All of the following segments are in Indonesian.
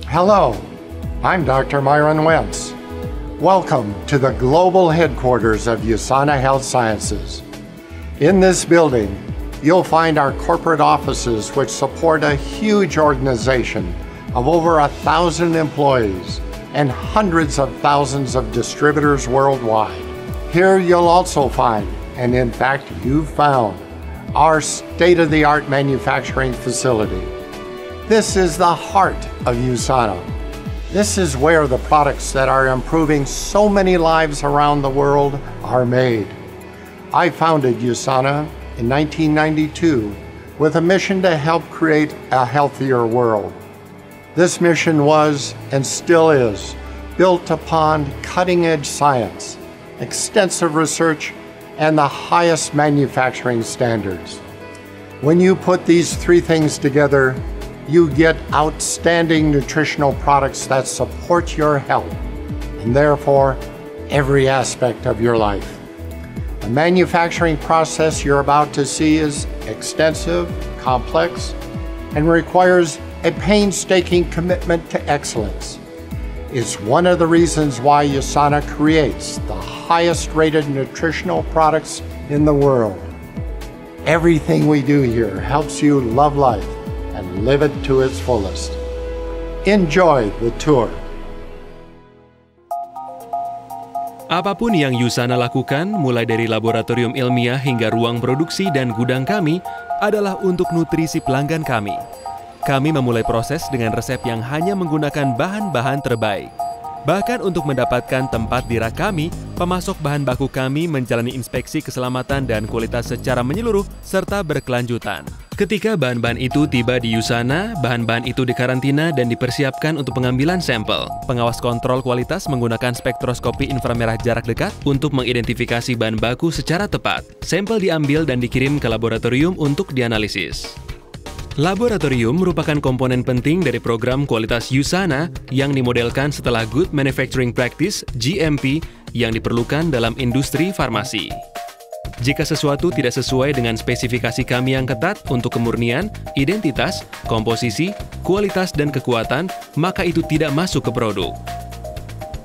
Hello, I'm Dr. Myron Wentz. Welcome to the global headquarters of USANA Health Sciences. In this building, you'll find our corporate offices which support a huge organization of over 1,000 employees and hundreds of thousands of distributors worldwide. Here you'll also find, and in fact you've found, our state-of-the-art manufacturing facility. This is the heart of USANA. This is where the products that are improving so many lives around the world are made. I founded USANA in 1992 with a mission to help create a healthier world. This mission was, and still is, built upon cutting-edge science, extensive research, and the highest manufacturing standards. When you put these three things together, you get outstanding nutritional products that support your health, and therefore, every aspect of your life. The manufacturing process you're about to see is extensive, complex, and requires a painstaking commitment to excellence. It's one of the reasons why USANA creates the highest rated nutritional products in the world. Everything we do here helps you love life and live it to its fullest. Enjoy the tour. Apapun yang USANA lakukan, mulai dari laboratorium ilmiah hingga ruang produksi dan gudang kami, adalah untuk nutrisi pelanggan kami. Kami memulai proses dengan resep yang hanya menggunakan bahan-bahan terbaik. Bahkan untuk mendapatkan tempat di rak kami, pemasok bahan baku kami menjalani inspeksi keselamatan dan kualitas secara menyeluruh serta berkelanjutan. Ketika bahan-bahan itu tiba di USANA, bahan-bahan itu dikarantina dan dipersiapkan untuk pengambilan sampel. Pengawas kontrol kualitas menggunakan spektroskopi inframerah jarak dekat untuk mengidentifikasi bahan baku secara tepat. Sampel diambil dan dikirim ke laboratorium untuk dianalisis. Laboratorium merupakan komponen penting dari program kualitas USANA yang dimodelkan setelah Good Manufacturing Practice (GMP) yang diperlukan dalam industri farmasi. Jika sesuatu tidak sesuai dengan spesifikasi kami yang ketat untuk kemurnian, identitas, komposisi, kualitas, dan kekuatan, maka itu tidak masuk ke produk.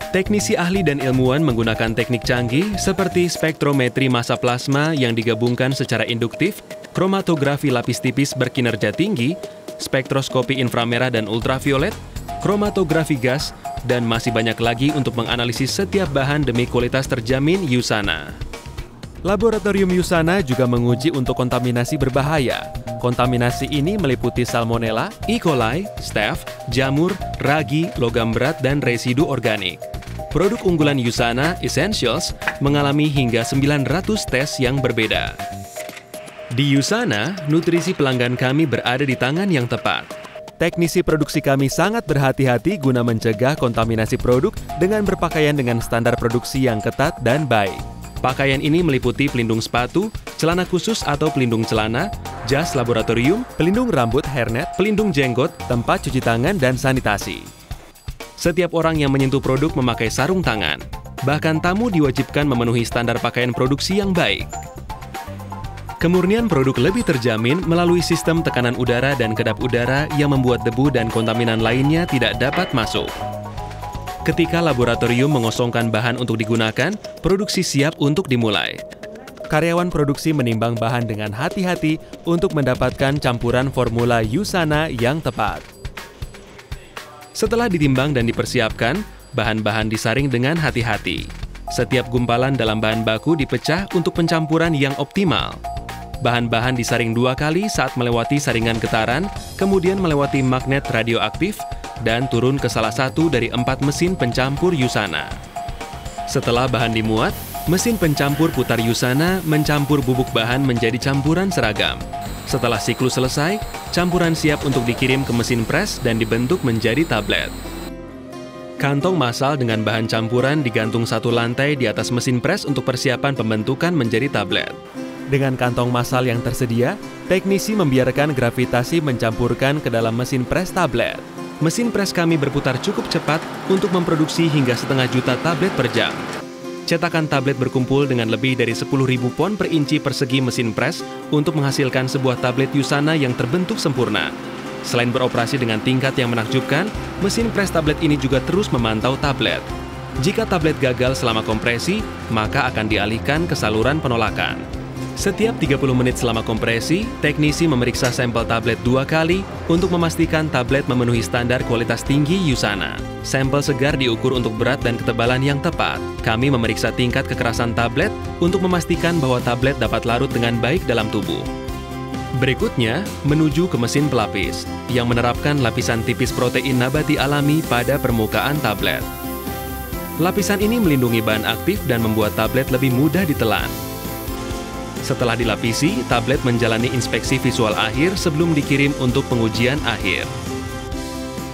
Teknisi ahli dan ilmuwan menggunakan teknik canggih seperti spektrometri massa plasma yang digabungkan secara induktif, kromatografi lapis tipis berkinerja tinggi, spektroskopi inframerah dan ultraviolet, kromatografi gas, dan masih banyak lagi untuk menganalisis setiap bahan demi kualitas terjamin USANA. Laboratorium USANA juga menguji untuk kontaminasi berbahaya. Kontaminasi ini meliputi Salmonella, E. coli, staph, jamur, ragi, logam berat, dan residu organik. Produk unggulan USANA, Essentials, mengalami hingga 900 tes yang berbeda. Di USANA, nutrisi pelanggan kami berada di tangan yang tepat. Teknisi produksi kami sangat berhati-hati guna mencegah kontaminasi produk dengan berpakaian dengan standar produksi yang ketat dan baik. Pakaian ini meliputi pelindung sepatu, celana khusus atau pelindung celana, jas laboratorium, pelindung rambut hairnet, pelindung jenggot, tempat cuci tangan, dan sanitasi. Setiap orang yang menyentuh produk memakai sarung tangan. Bahkan tamu diwajibkan memenuhi standar pakaian produksi yang baik. Kemurnian produk lebih terjamin melalui sistem tekanan udara dan kedap udara yang membuat debu dan kontaminan lainnya tidak dapat masuk. Ketika laboratorium mengosongkan bahan untuk digunakan, produksi siap untuk dimulai. Karyawan produksi menimbang bahan dengan hati-hati untuk mendapatkan campuran formula USANA yang tepat. Setelah ditimbang dan dipersiapkan, bahan-bahan disaring dengan hati-hati. Setiap gumpalan dalam bahan baku dipecah untuk pencampuran yang optimal. Bahan-bahan disaring 2 kali saat melewati saringan getaran, kemudian melewati magnet radioaktif, dan turun ke salah satu dari 4 mesin pencampur USANA. Setelah bahan dimuat, mesin pencampur putar USANA mencampur bubuk bahan menjadi campuran seragam. Setelah siklus selesai, campuran siap untuk dikirim ke mesin pres dan dibentuk menjadi tablet. Kantong massal dengan bahan campuran digantung satu lantai di atas mesin pres untuk persiapan pembentukan menjadi tablet. Dengan kantong massal yang tersedia, teknisi membiarkan gravitasi mencampurkan ke dalam mesin pres tablet. Mesin pres kami berputar cukup cepat untuk memproduksi hingga 0,5 juta tablet per jam. Cetakan tablet berkumpul dengan lebih dari 10.000 pon per inci persegi mesin pres untuk menghasilkan sebuah tablet USANA yang terbentuk sempurna. Selain beroperasi dengan tingkat yang menakjubkan, mesin pres tablet ini juga terus memantau tablet. Jika tablet gagal selama kompresi, maka akan dialihkan ke saluran penolakan. Setiap 30 menit selama kompresi, teknisi memeriksa sampel tablet 2 kali untuk memastikan tablet memenuhi standar kualitas tinggi USANA. Sampel segar diukur untuk berat dan ketebalan yang tepat. Kami memeriksa tingkat kekerasan tablet untuk memastikan bahwa tablet dapat larut dengan baik dalam tubuh. Berikutnya, menuju ke mesin pelapis, yang menerapkan lapisan tipis protein nabati alami pada permukaan tablet. Lapisan ini melindungi bahan aktif dan membuat tablet lebih mudah ditelan. Setelah dilapisi, tablet menjalani inspeksi visual akhir sebelum dikirim untuk pengujian akhir.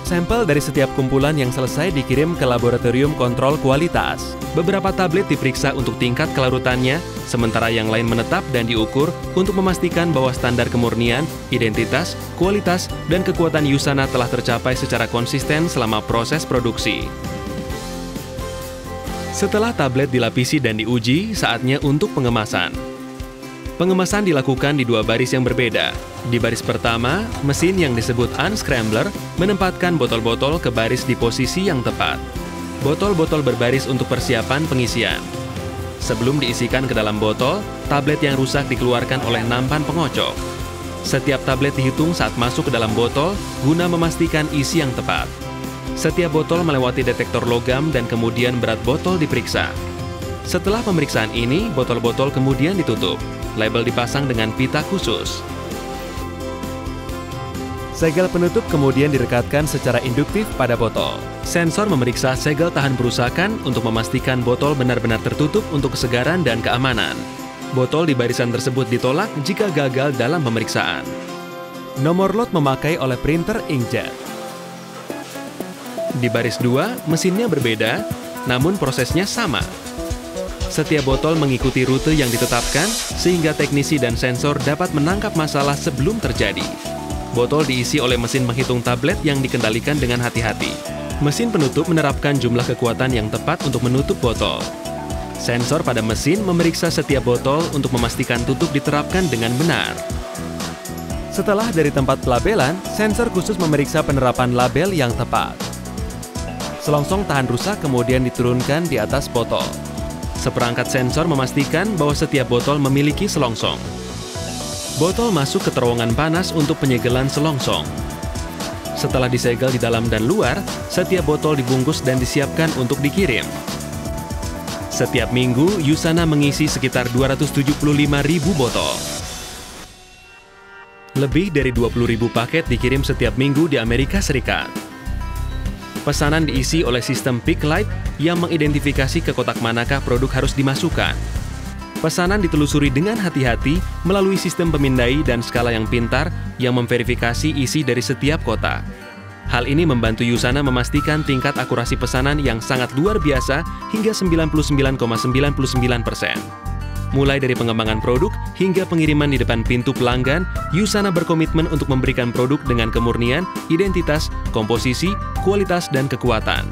Sampel dari setiap kumpulan yang selesai dikirim ke laboratorium kontrol kualitas. Beberapa tablet diperiksa untuk tingkat kelarutannya, sementara yang lain menetap dan diukur untuk memastikan bahwa standar kemurnian, identitas, kualitas, dan kekuatan USANA telah tercapai secara konsisten selama proses produksi. Setelah tablet dilapisi dan diuji, saatnya untuk pengemasan. Pengemasan dilakukan di 2 baris yang berbeda. Di baris pertama, mesin yang disebut unscrambler menempatkan botol-botol ke baris di posisi yang tepat. Botol-botol berbaris untuk persiapan pengisian. Sebelum diisikan ke dalam botol, tablet yang rusak dikeluarkan oleh nampan pengocok. Setiap tablet dihitung saat masuk ke dalam botol guna memastikan isi yang tepat. Setiap botol melewati detektor logam dan kemudian berat botol diperiksa. Setelah pemeriksaan ini, botol-botol kemudian ditutup. Label dipasang dengan pita khusus. Segel penutup kemudian direkatkan secara induktif pada botol. Sensor memeriksa segel tahan perusakan untuk memastikan botol benar-benar tertutup untuk kesegaran dan keamanan. Botol di barisan tersebut ditolak jika gagal dalam pemeriksaan. Nomor lot memakai oleh printer inkjet. Di baris 2, mesinnya berbeda, namun prosesnya sama. Setiap botol mengikuti rute yang ditetapkan, sehingga teknisi dan sensor dapat menangkap masalah sebelum terjadi. Botol diisi oleh mesin menghitung tablet yang dikendalikan dengan hati-hati. Mesin penutup menerapkan jumlah kekuatan yang tepat untuk menutup botol. Sensor pada mesin memeriksa setiap botol untuk memastikan tutup diterapkan dengan benar. Setelah dari tempat pelabelan, sensor khusus memeriksa penerapan label yang tepat. Selongsong tahan rusak kemudian diturunkan di atas botol. Seperangkat sensor memastikan bahwa setiap botol memiliki selongsong. Botol masuk ke terowongan panas untuk penyegelan selongsong. Setelah disegel di dalam dan luar, setiap botol dibungkus dan disiapkan untuk dikirim. Setiap minggu, USANA mengisi sekitar 275.000 botol. Lebih dari 20.000 paket dikirim setiap minggu di Amerika Serikat. Pesanan diisi oleh sistem pick light yang mengidentifikasi ke kotak manakah produk harus dimasukkan. Pesanan ditelusuri dengan hati-hati melalui sistem pemindai dan skala yang pintar yang memverifikasi isi dari setiap kotak. Hal ini membantu USANA memastikan tingkat akurasi pesanan yang sangat luar biasa hingga 99,99%. Mulai dari pengembangan produk hingga pengiriman di depan pintu pelanggan, USANA berkomitmen untuk memberikan produk dengan kemurnian, identitas, komposisi, kualitas, dan kekuatan.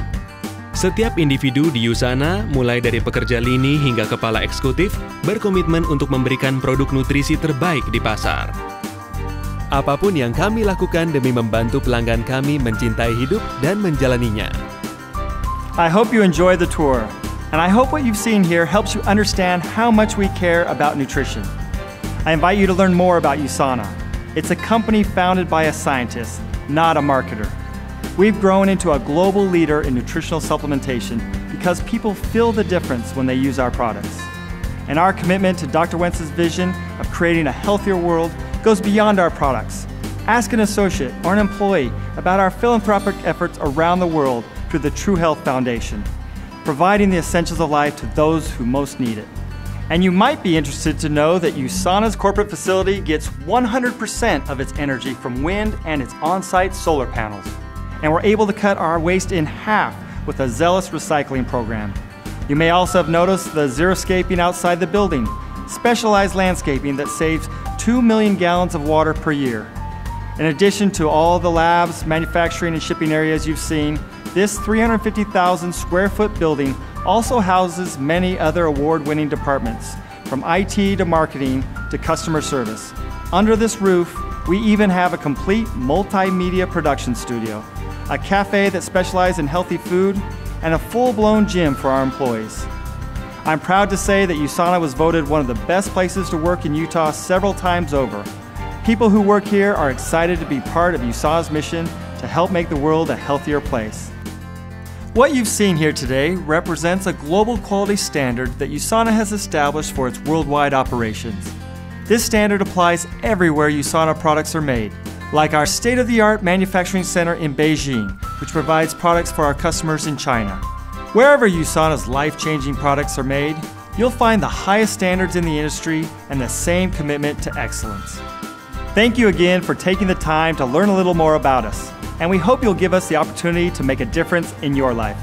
Setiap individu di USANA, mulai dari pekerja lini hingga kepala eksekutif, berkomitmen untuk memberikan produk nutrisi terbaik di pasar. Apapun yang kami lakukan demi membantu pelanggan kami mencintai hidup dan menjalaninya. I hope you enjoy the tour. And I hope what you've seen here helps you understand how much we care about nutrition. I invite you to learn more about USANA. It's a company founded by a scientist, not a marketer. We've grown into a global leader in nutritional supplementation because people feel the difference when they use our products. And our commitment to Dr. Wentz's vision of creating a healthier world goes beyond our products. Ask an associate or an employee about our philanthropic efforts around the world through the True Health Foundation, providing the essentials of life to those who most need it. And you might be interested to know that USANA's corporate facility gets 100% of its energy from wind and its on-site solar panels. And we're able to cut our waste in half with a zealous recycling program. You may also have noticed the xeriscaping outside the building, specialized landscaping that saves 2 million gallons of water per year. In addition to all the labs, manufacturing, and shipping areas you've seen, this 350,000 square foot building also houses many other award-winning departments, from IT to marketing to customer service. Under this roof, We even have a complete multimedia production studio, a cafe that specializes in healthy food, and a full-blown gym for our employees. I'm proud to say that USANA was voted one of the best places to work in Utah several times over. People who work here are excited to be part of USANA's mission to help make the world a healthier place. What you've seen here today represents a global quality standard that USANA has established for its worldwide operations. This standard applies everywhere USANA products are made, like our state-of-the-art manufacturing center in Beijing, which provides products for our customers in China. Wherever USANA's life-changing products are made, you'll find the highest standards in the industry and the same commitment to excellence. Thank you again for taking the time to learn a little more about us, and we hope you'll give us the opportunity to make a difference in your life.